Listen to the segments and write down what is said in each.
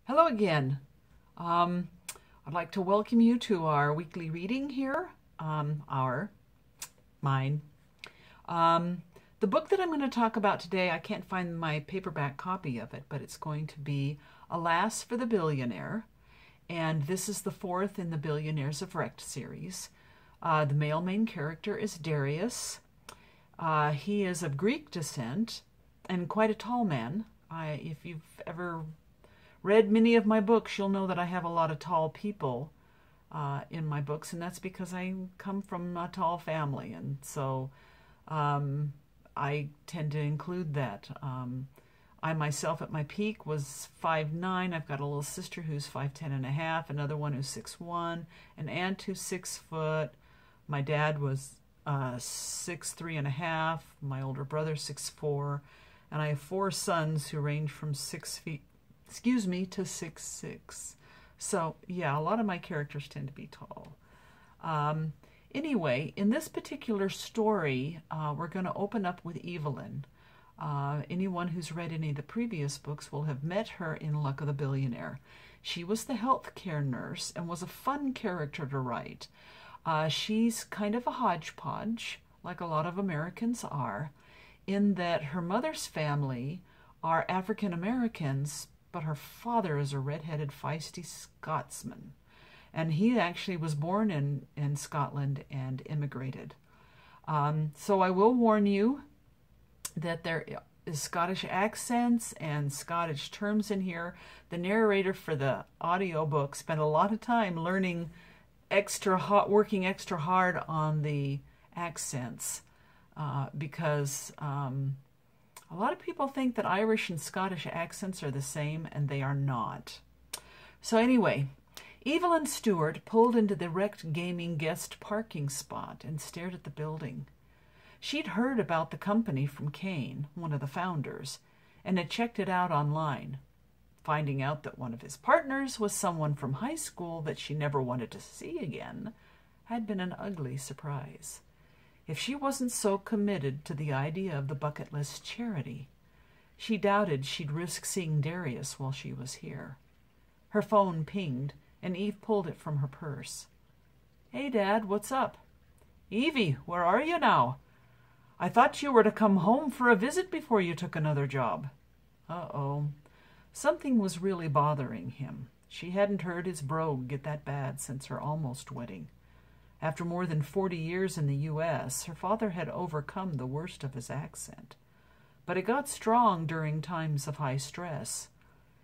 Hello again. I'd like to welcome you to our weekly reading here. Mine. The book that I'm going to talk about today, I can't find my paperback copy of it, but it's going to be Alas for the Billionaire. And this is the fourth in the Billionaires of Wrecked series. The male main character is Darius. He is of Greek descent and quite a tall man. If you've ever read many of my books, you'll know that I have a lot of tall people in my books, and that's because I come from a tall family, and so I tend to include that. I myself at my peak was 5'9". I've got a little sister who's 5'10.5", another one who's 6'1", an aunt who's 6 foot. My dad was 6'3.5", my older brother 6'4", and I have 4 sons who range from 6 feet to 6'6". So yeah, a lot of my characters tend to be tall. Anyway, in this particular story, we're going to open up with Evelyn. Anyone who's read any of the previous books will have met her in Luck of the Billionaire. She was the healthcare nurse and was a fun character to write. She's kind of a hodgepodge, like a lot of Americans are, in that her mother's family are African Americans, but her father is a red-headed, feisty Scotsman. And he actually was born in Scotland and immigrated. So I will warn you that there is Scottish accents and Scottish terms in here. The narrator for the audiobook spent a lot of time learning working extra hard on the accents because a lot of people think that Irish and Scottish accents are the same, and they are not. So anyway, Evelyn Stewart pulled into the wrecked gaming guest parking spot and stared at the building. She'd heard about the company from Kane, one of the founders, and had checked it out online. Finding out that one of his partners was someone from high school that she never wanted to see again had been an ugly surprise. If she wasn't so committed to the idea of the bucket list charity, she doubted she'd risk seeing Darius while she was here. Her phone pinged, and Eve pulled it from her purse. "Hey, Dad, what's up?" "Evie, where are you now? I thought you were to come home for a visit before you took another job." Uh-oh. Something was really bothering him. She hadn't heard his brogue get that bad since her almost wedding. After more than 40 years in the U.S., her father had overcome the worst of his accent. But it got strong during times of high stress.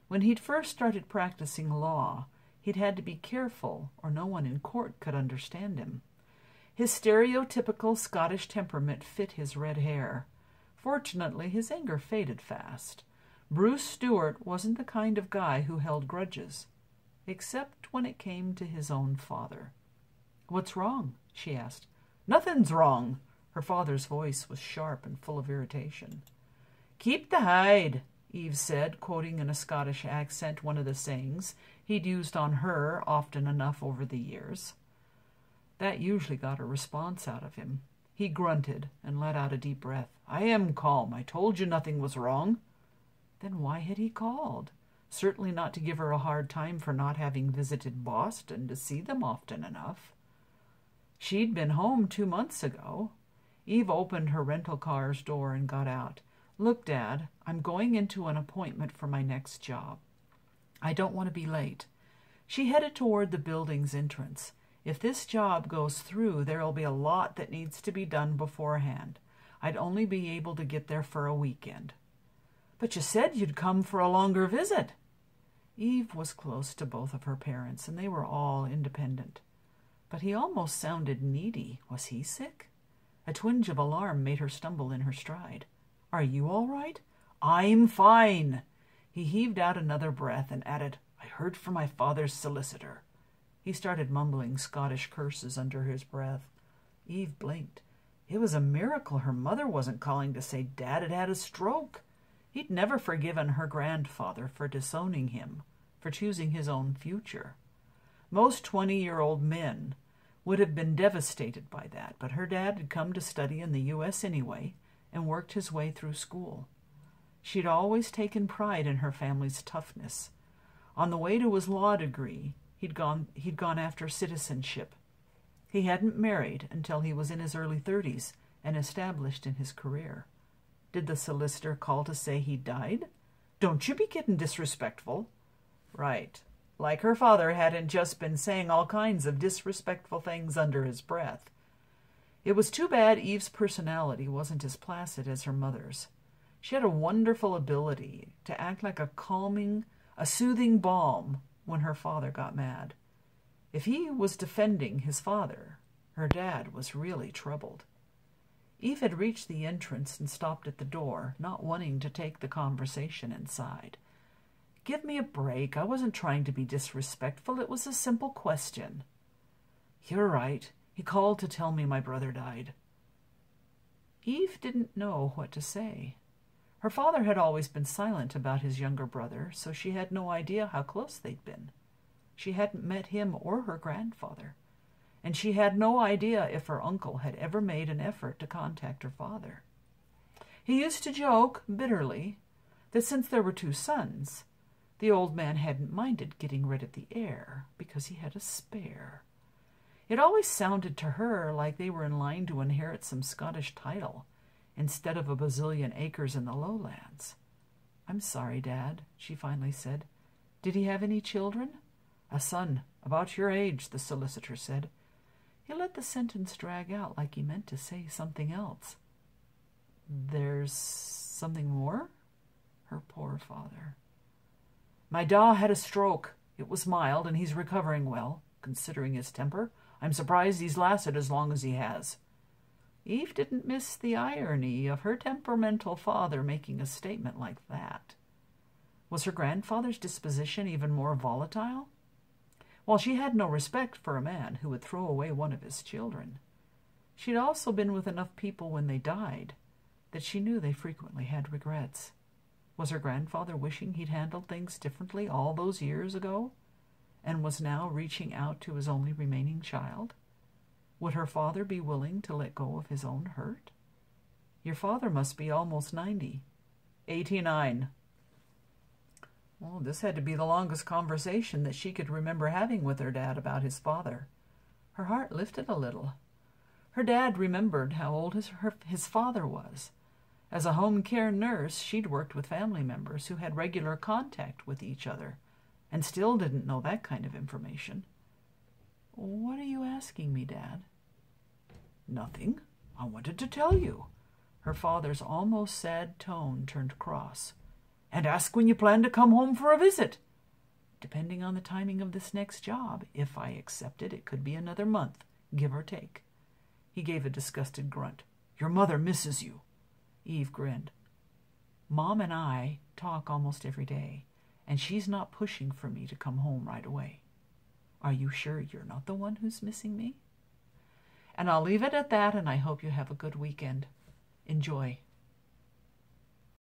When he'd first started practicing law, he'd had to be careful or no one in court could understand him. His stereotypical Scottish temperament fit his red hair. Fortunately, his anger faded fast. Bruce Stewart wasn't the kind of guy who held grudges, except when it came to his own father. "What's wrong?" she asked. "Nothing's wrong." Her father's voice was sharp and full of irritation. "Keep the hide," Eve said, quoting in a Scottish accent one of the sayings he'd used on her often enough over the years. That usually got a response out of him. He grunted and let out a deep breath. "I am calm. I told you nothing was wrong." Then why had he called? Certainly not to give her a hard time for not having visited Boston to see them often enough. She'd been home 2 months ago. Eve opened her rental car's door and got out. "Look, Dad, I'm going into an appointment for my next job. I don't want to be late." She headed toward the building's entrance. "If this job goes through, there'll be a lot that needs to be done beforehand. I'd only be able to get there for a weekend." "But you said you'd come for a longer visit." Eve was close to both of her parents, and they were all independent. But he almost sounded needy. Was he sick? A twinge of alarm made her stumble in her stride. "Are you all right?" "I'm fine." He heaved out another breath and added, "I heard from my father's solicitor." He started mumbling Scottish curses under his breath. Eve blinked. It was a miracle her mother wasn't calling to say Dad had had a stroke. He'd never forgiven her grandfather for disowning him, for choosing his own future. Most 20-year-old men would have been devastated by that, but her dad had come to study in the U.S. anyway and worked his way through school. She'd always taken pride in her family's toughness. On the way to his law degree, he'd gone after citizenship. He hadn't married until he was in his early 30s and established in his career. Did the solicitor call to say he died? Don't you be getting disrespectful. Right. Like her father hadn't just been saying all kinds of disrespectful things under his breath. It was too bad Eve's personality wasn't as placid as her mother's. She had a wonderful ability to act like a soothing balm when her father got mad. If he was defending his father, her dad was really troubled. Eve had reached the entrance and stopped at the door, not wanting to take the conversation inside. Give me a break. I wasn't trying to be disrespectful. It was a simple question. You're right. He called to tell me my brother died. Eve didn't know what to say. Her father had always been silent about his younger brother, so she had no idea how close they'd been. She hadn't met him or her grandfather, and she had no idea if her uncle had ever made an effort to contact her father. He used to joke, bitterly, that since there were 2 sons, the old man hadn't minded getting rid of the heir because he had a spare. It always sounded to her like they were in line to inherit some Scottish title instead of a bazillion acres in the lowlands. I'm sorry, Dad, she finally said. Did he have any children? A son, about your age, the solicitor said. He let the sentence drag out like he meant to say something else. There's something more? Her poor father. My da had a stroke. It was mild, and he's recovering well, considering his temper. I'm surprised he's lasted as long as he has. Eve didn't miss the irony of her temperamental father making a statement like that. Was her grandfather's disposition even more volatile? While she had no respect for a man who would throw away one of his children, she'd also been with enough people when they died that she knew they frequently had regrets. Was her grandfather wishing he'd handled things differently all those years ago, and was now reaching out to his only remaining child? Would her father be willing to let go of his own hurt? Your father must be almost 90. 89. Well, this had to be the longest conversation that she could remember having with her dad about his father. Her heart lifted a little. Her dad remembered how old his father was. As a home care nurse, she'd worked with family members who had regular contact with each other, and still didn't know that kind of information. What are you asking me, Dad? Nothing. I wanted to tell you. Her father's almost sad tone turned cross. And ask when you plan to come home for a visit. Depending on the timing of this next job, if I accept it, it could be another month, give or take. He gave a disgusted grunt. Your mother misses you. Eve grinned. Mom and I talk almost every day, and she's not pushing for me to come home right away. Are you sure you're not the one who's missing me? And I'll leave it at that, and I hope you have a good weekend. Enjoy.